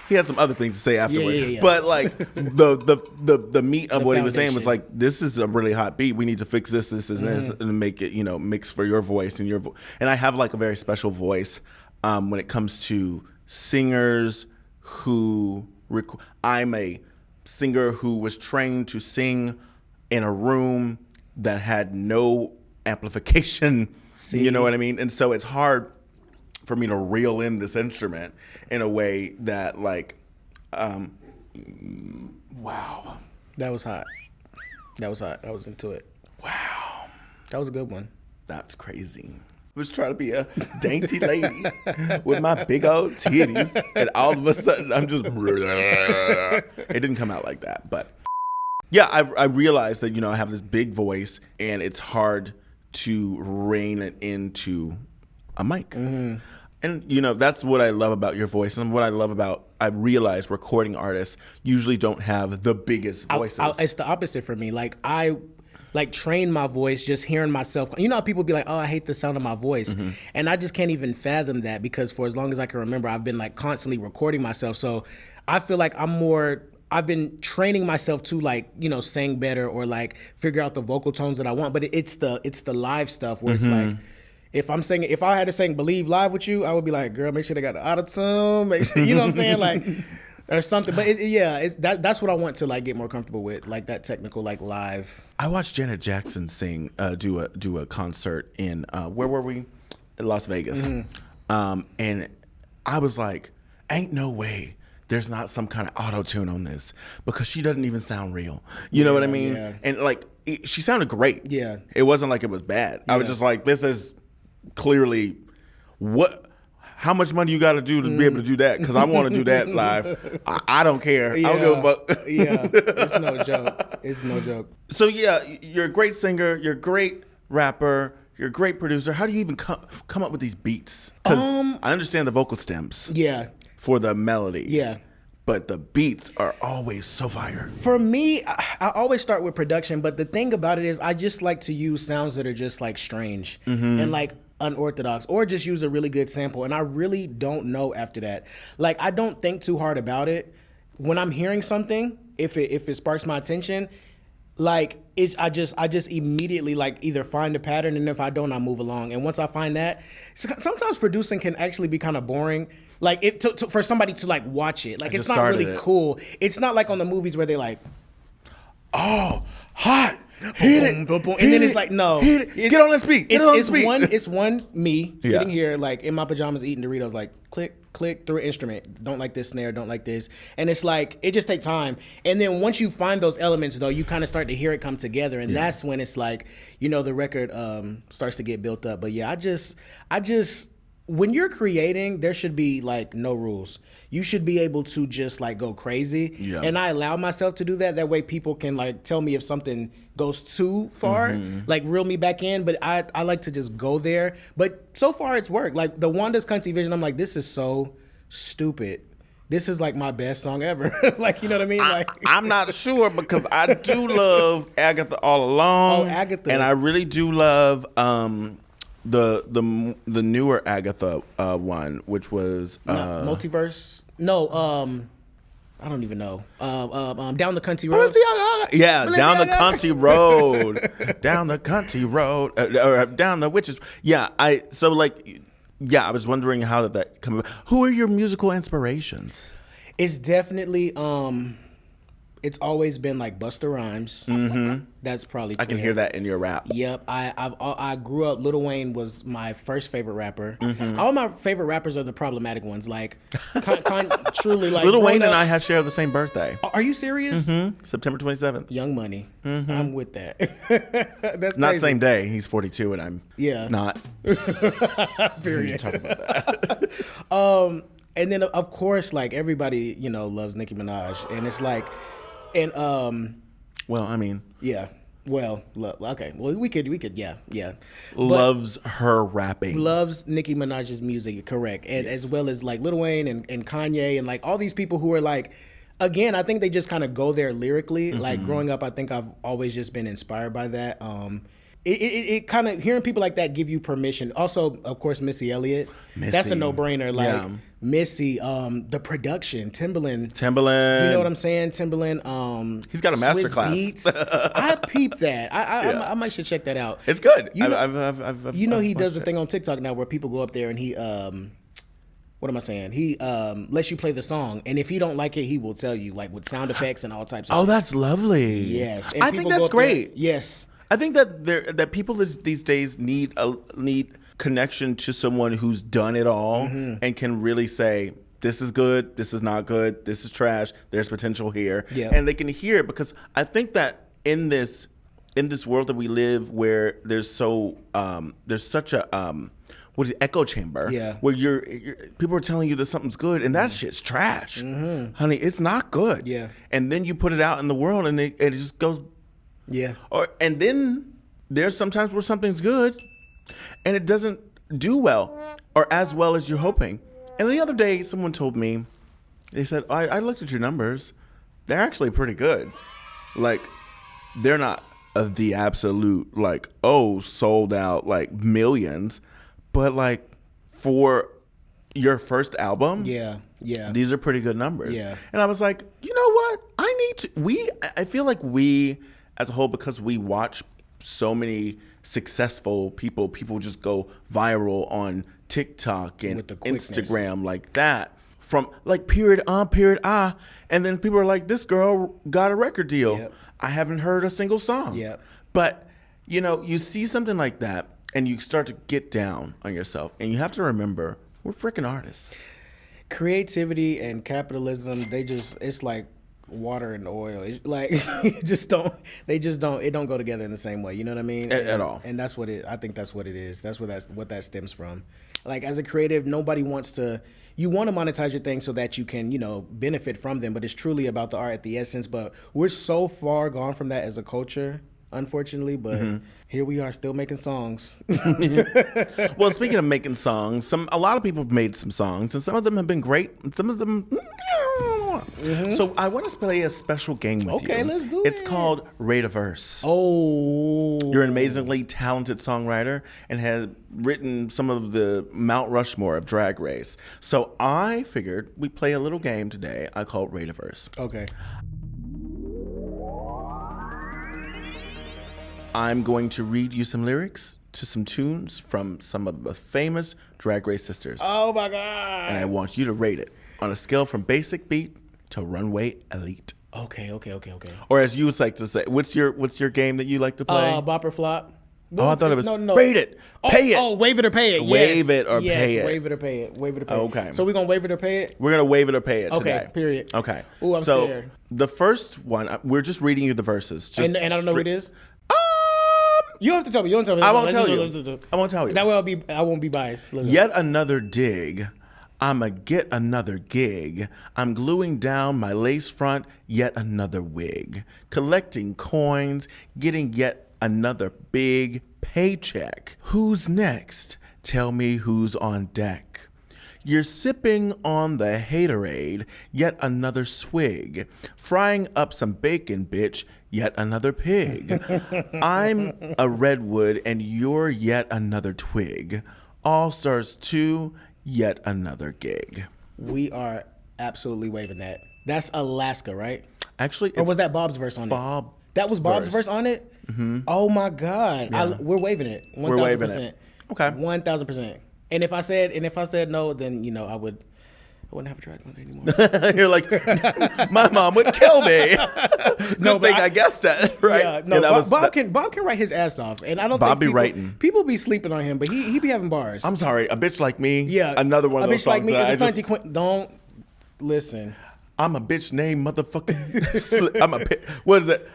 He had some other things to say afterwards. Yeah. But like the meat of what he was saying was like, this is a really hot beat. We need to fix this, and this, and make it, mix for your voice and your and I have like a very special voice. When it comes to singers who I'm a singer who was trained to sing in a room that had no amplification. You know what I mean? And so it's hard for me to reel in this instrument in a way that like, wow. That was hot. I was into it. Wow. That was a good one. That's crazy. I was trying to be a dainty lady with my big old titties, and all of a sudden I'm just. It didn't come out like that, but yeah, I realized that I have this big voice, and it's hard to rein it into a mic. And that's what I love about your voice, and what I realize recording artists usually don't have the biggest voices. It's the opposite for me. Like I train my voice just hearing myself. You know how people be like, oh, I hate the sound of my voice. And I just can't even fathom that, because for as long as I can remember, I've been like constantly recording myself. So I feel like I'm more I've been training myself to like, sing better or like figure out the vocal tones that I want. But it's the live stuff where it's like, if I had to sing Believe live with you, I would be like, girl, make sure they got the auto-tune, make sure, you know what I'm saying? Like, or something. But that's what I want to like get more comfortable with, like that technical, like live. I watched Janet Jackson sing, do a concert in, where were we? In Las Vegas. And I was like, ain't no way there's not some kind of auto-tune on this, because she doesn't even sound real. You know what I mean? Yeah. And like, she sounded great. Yeah. It wasn't like it was bad. I was just like, this is clearly how much money you got to do to be able to do that? Because I want to do that live. I don't care. I don't give a fuck. Yeah, it's no joke. It's no joke. So yeah, you're a great singer. You're a great rapper. You're a great producer. How do you even come up with these beats? Because I understand the vocal stems. Yeah. For the melodies. Yeah. But the beats are always so fire. For me, I always start with production, but the thing about it is I just like to use sounds that are just like strange and like unorthodox, or just use a really good sample. And I really don't know after that. Like, I don't think too hard about it. When I'm hearing something, if it sparks my attention, like I just immediately like either find a pattern, and if I don't, I move along. And once I find that, sometimes producing can actually be kind of boring. Like for somebody to like watch it, like it's not really cool. It's not like on the movies where they like, oh, hot, hit it, boom, boom. And then it's like, no, get on that beat. It's one me sitting here like in my pajamas eating Doritos, like click through an instrument. Don't like this snare, don't like this, and it's like it just takes time. And then once you find those elements, though, you kind of start to hear it come together, and that's when it's like, the record starts to get built up. But yeah, I just. When you're creating, there should be like no rules. You should be able to just like go crazy. Yeah. And I allow myself to do that. That way people can like tell me if something goes too far, like reel me back in. But I like to just go there. But so far it's worked. Like the Wanda's Cunty Vision, I'm like, this is so stupid. This is like my best song ever. Like, you know what I mean? Like I'm not sure, because I do love Agatha All Along. Oh, Agatha. And I really do love the newer Agatha one, which was Multiverse. No, I don't even know. Down the Country Road. Yeah, Down the Country Road. Down the Country Road. Or Down the Witches. Yeah, I was wondering how did that come about. Who are your musical inspirations? It's definitely it's always been like Busta Rhymes. That's probably clear. I can hear that in your rap. Yep. I grew up, Lil Wayne was my first favorite rapper. All my favorite rappers are the problematic ones. Like, truly, like Lil Wayne and I share the same birthday. Are you serious? September 27th. Young Money. I'm with that. That's not crazy. same day. He's 42 and I'm not. Period. Talk about that. And then of course, like everybody, loves Nicki Minaj, and it's like. And well, I mean, yeah. Well, okay. Well, we could, yeah. Loves her rapping. Loves Nicki Minaj's music, correct, and as well as like Lil Wayne and Kanye and like all these people who are like, again, I think they just kind of go there lyrically. Like growing up, I think I've always just been inspired by that. It kind of hearing people like that give you permission. Also, of course, Missy Elliott. That's a no-brainer. Like Missy, the production, Timbaland. You know what I'm saying? Timbaland. He's got a master Swiss class. Beats. I peeped that. I might should check that out. It's good. I've he does the thing on TikTok now where people go up there and he what am I saying? He lets you play the song, and if you don't like it, he will tell you, like with sound effects and all types of. Oh, that's lovely. Yes, and I think that's great. There, yes. I think that people these days need connection to someone who's done it all and can really say, this is good, this is not good, this is trash, there's potential here. Yeah. And they can hear it, because I think that in this world that we live, where there's such a echo chamber, where people are telling you that something's good and that shit's trash. Honey, it's not good. Yeah. And then you put it out in the world and it just goes. Yeah. And then there's sometimes where something's good and it doesn't do well or as well as you're hoping. And the other day, someone told me, they said, I looked at your numbers. They're actually pretty good. Like, they're not the absolute, like, sold out, like, millions. But, like, for your first album, these are pretty good numbers. Yeah. And I was like, you know what? I I feel like we as a whole, because we watch so many successful people just go viral on TikTok and Instagram like that, from like period on period and then people are like, this girl got a record deal. Yep. I haven't heard a single song. Yep. But you see something like that and you start to get down on yourself, and you have to remember, we're freaking artists. Creativity and capitalism, it's like water and oil. It just don't go together in the same way. You know what I mean? At all. And that's I think that's what it is. That's what that stems from. Like, as a creative, nobody wants to. You want to monetize your things so that you can, benefit from them, but it's truly about the art at the essence. But we're so far gone from that as a culture, unfortunately. But here we are, still making songs. Well, speaking of making songs, a lot of people have made some songs, and some of them have been great, and some of them. So I want to play a special game with you. Okay, let's do it. It's called Rate a Verse. Oh. You're an amazingly talented songwriter and have written some of the Mount Rushmore of Drag Race. So I figured we'd play a little game today. I call it Rate a Verse. Okay. I'm going to read you some lyrics to some tunes from some of the famous Drag Race sisters. Oh my God. And I want you to rate it on a scale from basic beat to runway elite. Okay. Or as you would like to say, what's your game that you like to play? Bop or flop. I thought it was rate it, pay it. Oh, wave it or pay it. Wave it or pay it. Wave it or pay it. Wave it or pay it. Okay. So we're going to wave it or pay it? We're going to wave it or pay it today. Okay, period. Okay. Ooh, I'm scared. The first one, we're just reading you the verses. And I don't know what it is? You don't have to tell me. I won't tell you. I won't tell you. That way I won't be biased. Yet another dig. I'ma get another gig. I'm gluing down my lace front, yet another wig. Collecting coins, getting yet another big paycheck. Who's next? Tell me who's on deck. You're sipping on the haterade, yet another swig. Frying up some bacon, bitch, yet another pig. I'm a redwood and you're yet another twig. All Stars 2, yet another gig. We are absolutely waving that. That's Alaska, right? Actually, or was that Bob's verse on it? That was Bob's verse on it? Mm-hmm. Oh my God. Yeah. We're waving it. 1,000%. We're waving it. Okay. 1,000%. And if I said no, then I wouldn't have a drag mother anymore. You're like, my mom would kill me. Good thing I guessed that, right? Yeah, no, Bob can write his ass off, and I don't think people be sleeping on him, but he be having bars. I'm sorry, A Bitch Like Me. Yeah, another one of those songs. A Bitch Like Me is a stunty queen. Don't listen. I'm a bitch named motherfucking. What is it?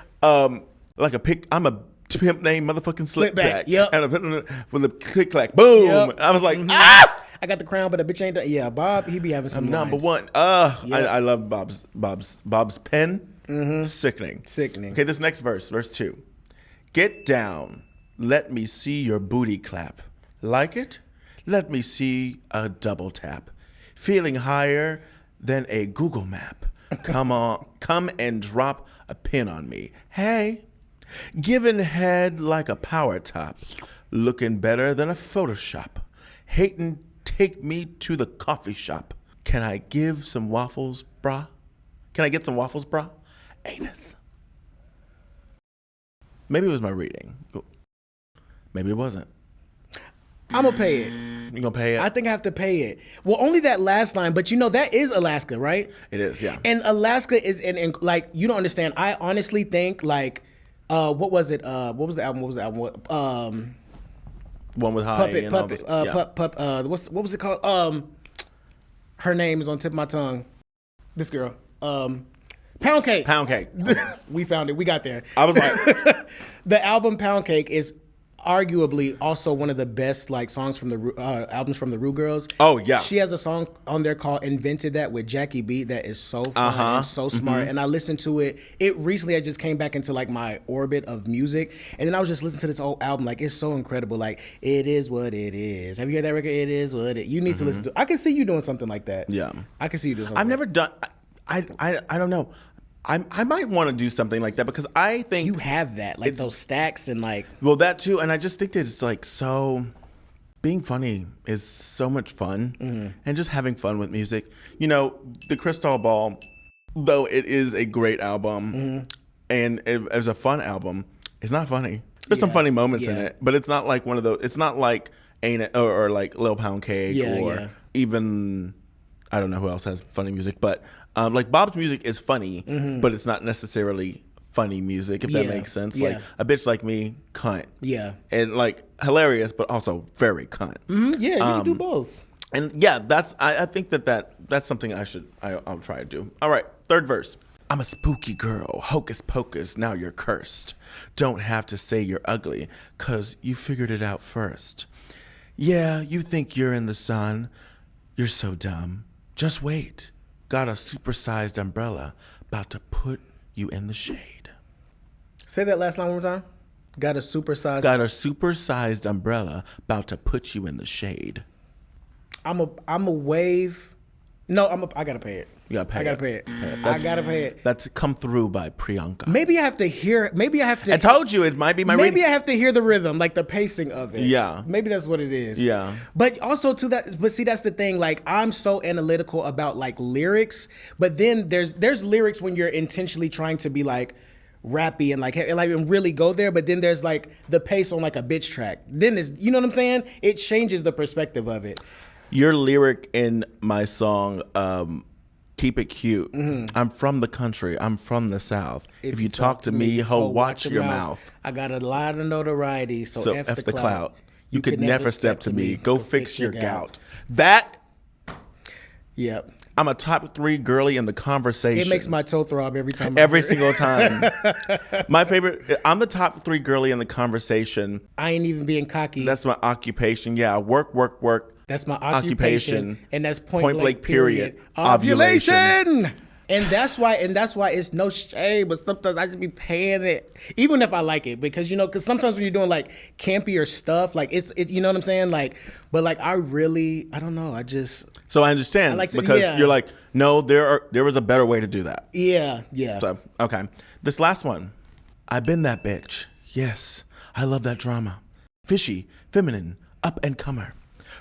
Like a pick. I'm a pimp named motherfucking Slipback. Yep. And with a click clack, boom. Yep. I was like, I got the crown, but a bitch ain't done. Yeah, Bob, he be having some number one. I love Bob's pen. Mm-hmm. Sickening. Okay, this next verse 2. Get down. Let me see your booty clap. Like it? Let me see a double tap. Feeling higher than a Google map. Come and drop a pin on me. Hey. Giving head like a power top. Looking better than a Photoshop. Hating, take me to the coffee shop. Can I give some waffles, brah? Can I get some waffles, brah? Anus. Maybe it was my reading. Maybe it wasn't. I'm going to pay it. You going to pay it? I think I have to pay it. Well, only that last line, but that is Alaska, right? It is, yeah. And Alaska is, like, you don't understand. I honestly think, like, what was it? What was the album? One with High Puppet, and Puppet, all the, what was it called? Her name is on the tip of my tongue. This girl. Pound Cake. Pound Cake. We found it. We got there. I was like, the album Pound Cake is arguably also one of the best like songs from the albums from the Rue Girls. Oh yeah, she has a song on there called "Invented That" with Jackie B that is so fun and so smart. And I listened to it. It recently I just came back into like my orbit of music, and then I was just listening to this whole album. Like it's so incredible. Like it is what it is. Have you heard that record? It is what it. You need to listen to. I can see you doing something like that. Yeah, I can see you doing something. I've never done. I don't know. I might want to do something like that because I think you have that, like those stacks and like. Well, that too, and I just think that it's like so. Being funny is so much fun, and just having fun with music. The Crystal Ball though it is a great album, and as a fun album, it's not funny. There's some funny moments in it, but it's not like one of those. It's not like Ain't It or like Lil Pound Cake or even I don't know who else has funny music, but like Bob's music is funny, but it's not necessarily funny music, if that makes sense. Like A Bitch Like Me, cunt. Yeah. And like hilarious, but also very cunt. Yeah, you can do both. And yeah, I think that's something I'll try to do. All right, third verse. I'm a spooky girl, hocus pocus, now you're cursed. Don't have to say you're ugly, 'cause you figured it out first. Yeah, you think you're in the sun. You're so dumb. Just wait. Got a supersized umbrella, about to put you in the shade. Say that last line one more time. Got a supersized umbrella, about to put you in the shade. I'm a wave. No, I gotta pay it. You gotta pay it. I gotta pay it. I gotta pay it. That's Come Through by Priyanka. Maybe I have to hear. Maybe I have to. I told you it might be my. Maybe I have to hear the rhythm, like the pacing of it. Yeah. Maybe that's what it is. Yeah. But also to that. But see, that's the thing. Like I'm so analytical about like lyrics, but then there's lyrics when you're intentionally trying to be like rappy and like really go there. But then there's like the pace on like a bitch track. Then there's, you know what I'm saying? It changes the perspective of it. Your lyric in my song, Keep It Cute. I'm from the country. I'm from the South. If you talk to me, ho, watch your mouth. I got a lot of notoriety, so F the clout. You could never step to me. Go fix your gout. That. Yep. I'm a top 3 girly in the conversation. It makes my toe throb every time. Every single time. My favorite. I'm the top 3 girly in the conversation. I ain't even being cocky. That's my occupation. Yeah, work. That's my occupation. And that's point blank period. Ovulation. And that's why it's no shade, but sometimes I just be paying it, even if I like it, because because sometimes when you're doing like campier stuff, like it's you know what I'm saying, like, but like I don't know, So I understand because you're like, no, there was a better way to do that. Yeah. So okay, this last one, I've been that bitch. Yes, I love that drama, fishy, feminine, up and comer.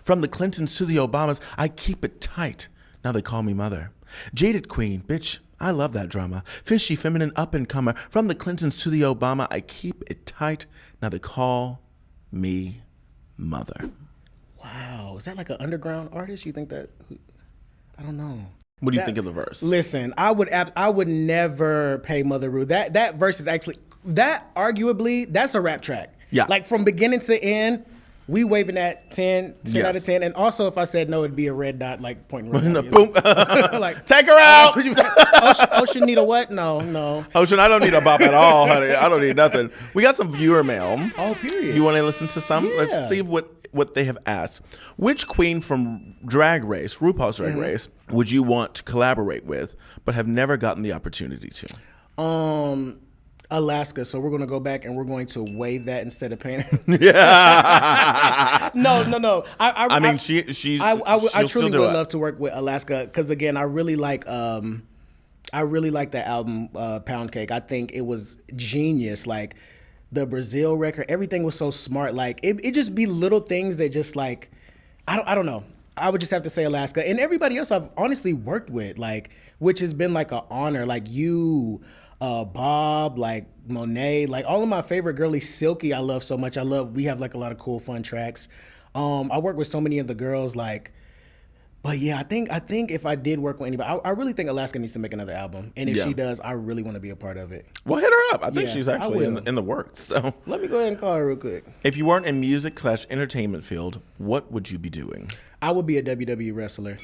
From the Clintons to the Obamas, I keep it tight. Now they call me mother. Jaded queen, bitch, I love that drama. Fishy, feminine, up and comer. From the Clintons to the Obama, I keep it tight. Now they call me mother. Wow, is that like an underground artist? You think that? I don't know. What do you think of the verse? Listen, I would never pay Mother Rude. That verse is actually arguably that's a rap track. Yeah, like from beginning to end. We waving at 10 out of 10. And also, if I said no, it'd be a red dot, like pointing right at boom. Like, take her out. Ocean need a what? No. Ocean, I don't need a bop at all, honey. I don't need nothing. We got some viewer mail. Oh, period. You want to listen to some? Yeah. Let's see what they have asked. Which queen from RuPaul's Drag Race, would you want to collaborate with, but have never gotten the opportunity to? Alaska, so we're going to go back and we're going to waive that instead of paying. Yeah. No. I mean, I truly would love to work with Alaska because again, I really like that album Pound Cake. I think it was genius. Like the Brazil record, everything was so smart. Like it just be little things that just like I don't know. I would just have to say Alaska and everybody else I've honestly worked with, like which has been like an honor. Like you. Bob, like Monet, like all of my favorite girlies, Silky, I love so much. We have like a lot of cool, fun tracks. I work with so many of the girls, like, but yeah, I think if I did work with anybody, I really think Alaska needs to make another album. And if she does, I really want to be a part of it. Well, hit her up. I think she's actually in the works. So let me go ahead and call her real quick. If you weren't in music/entertainment field, what would you be doing? I would be a WWE wrestler.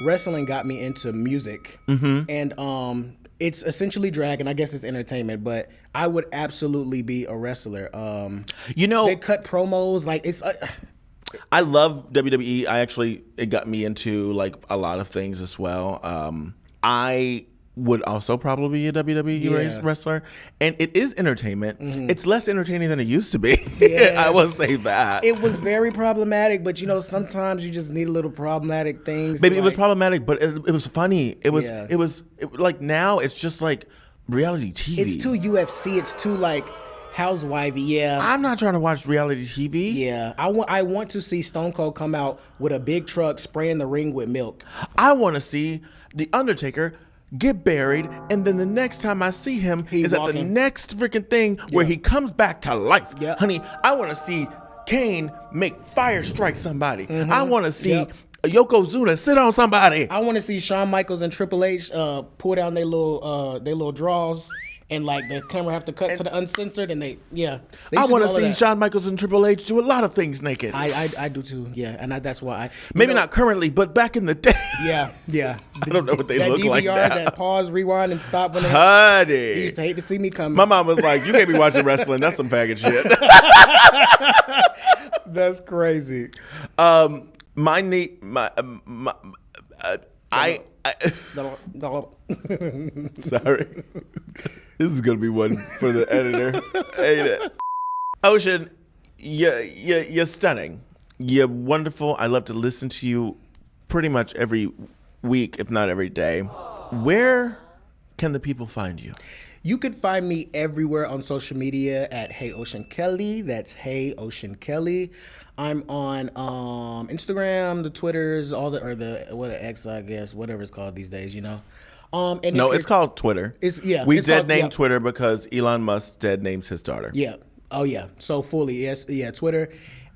Wrestling got me into music. And, it's essentially drag, and I guess it's entertainment, but I would absolutely be a wrestler. They cut promos like it's. I love WWE. It got me into like a lot of things as well. I would also probably be a WWE wrestler, and it is entertainment. It's less entertaining than it used to be. Yes. I will say that it was very problematic, but sometimes you just need a little problematic things. Maybe it was problematic, but it was funny. It was like now it's just like reality TV. It's too UFC. It's too like housewifey. Yeah, I'm not trying to watch reality TV. Yeah, I want to see Stone Cold come out with a big truck spraying the ring with milk. I want to see The Undertaker get buried, and then the next time I see him is at the walking. next freaking thing where he comes back to life. Yeah. Honey, I want to see Kane make fire strike somebody. Mm-hmm. I want to see Yokozuna sit on somebody. I want to see Shawn Michaels and Triple H pull down their little draws, and like the camera have to cut to the uncensored, and they I want to see Shawn Michaels and Triple H do a lot of things naked. I do too, yeah, and that's why Maybe not currently, but back in the day. Yeah. I don't know what they look DVR, like now. that pause, rewind, and stop when they Honey. He used to hate to see me come. My mom was like, you can't be watching wrestling. That's some faggot shit. That's crazy. Sorry. This is going to be one for the editor. Hate it. Ocean, you're stunning. You're wonderful. I love to listen to you pretty much every week, if not every day. Where can the people find you? You could find me everywhere on social media at Hey Ocean Kelly. That's Hey Ocean Kelly. I'm on Instagram, the Twitters, X, I guess, whatever it's called these days, you know. And no, it's called Twitter. We dead named Twitter because Elon Musk dead names his daughter. Yeah. Oh yeah. So fully, yes, yeah, Twitter,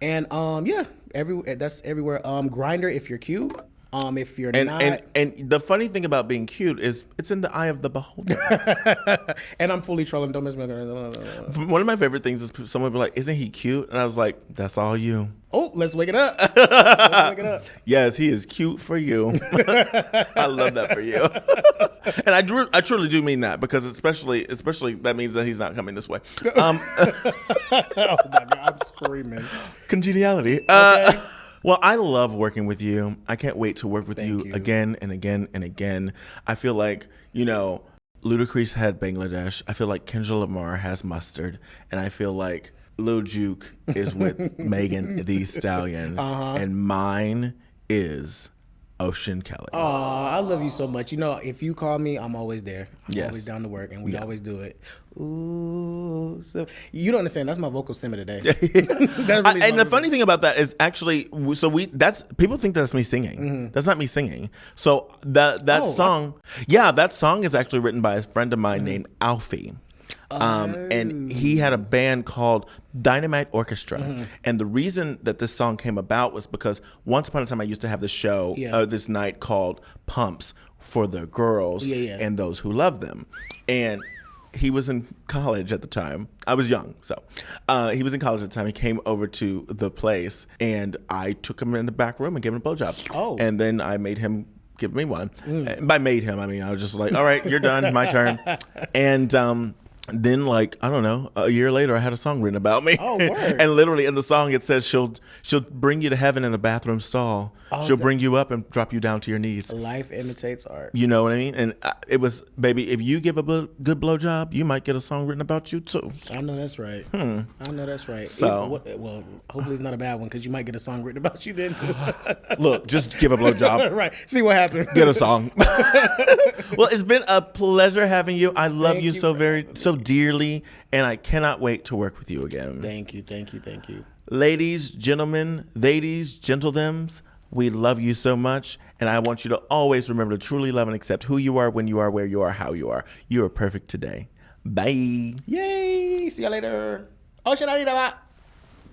and that's everywhere. Grindr if you're cute. If you're not, and the funny thing about being cute is it's in the eye of the beholder. And I'm fully trolling. Don't miss me. One of my favorite things is someone would be like, "Isn't he cute?" And I was like, "That's all you." Oh, let's wake it up. Yes, he is cute for you. I love that for you. And I truly do mean that, because especially that means that he's not coming this way. Oh my God, I'm screaming. Congeniality. Okay. Well, I love working with you. I can't wait to work with you again and again and again. I feel like, Ludacris had Bangladesh. I feel like Kendrick Lamar has mustard. And I feel like Lil Juke is with Megan Thee Stallion. And mine is Ocean Kelly. Oh, I love you so much. If you call me, I'm always there. I'm always down to work, and we always do it. Ooh, so you don't understand. That's my vocal simmer today. And the funny thing about that is actually, people think that's me singing. Mm-hmm. That's not me singing. So that song is actually written by a friend of mine named Alfie. And he had a band called Dynamite Orchestra. Mm-hmm. And the reason that this song came about was because once upon a time I used to have this show, this night called Pumps for the girls and those who love them. And he was in college at the time. I was young, so he was in college at the time. He came over to the place, and I took him in the back room and gave him a blowjob. Oh. And then I made him give me one. And by made him, I mean I was just like, all right, you're done, my turn. And then, like, I don't know, a year later, I had a song written about me. Oh, word. And literally in the song, it says she'll bring you to heaven in the bathroom stall. She'll bring you up and drop you down to your knees. Life imitates art. You know what I mean? And it was, baby, if you give a good blowjob, you might get a song written about you, too. I know that's right. I know that's right. So, well, hopefully it's not a bad one, because you might get a song written about you then, too. Look, just give a blowjob. Right. See what happens. Get a song. Well, it's been a pleasure having you. I love you so dearly, and I cannot wait to work with you again. Thank you. Ladies, gentlemen, ladies, gentlethems, we love you so much, and I want you to always remember to truly love and accept who you are, when you are, where you are, how you are. You are perfect today. Bye. Yay. See you later. Ocean Anita.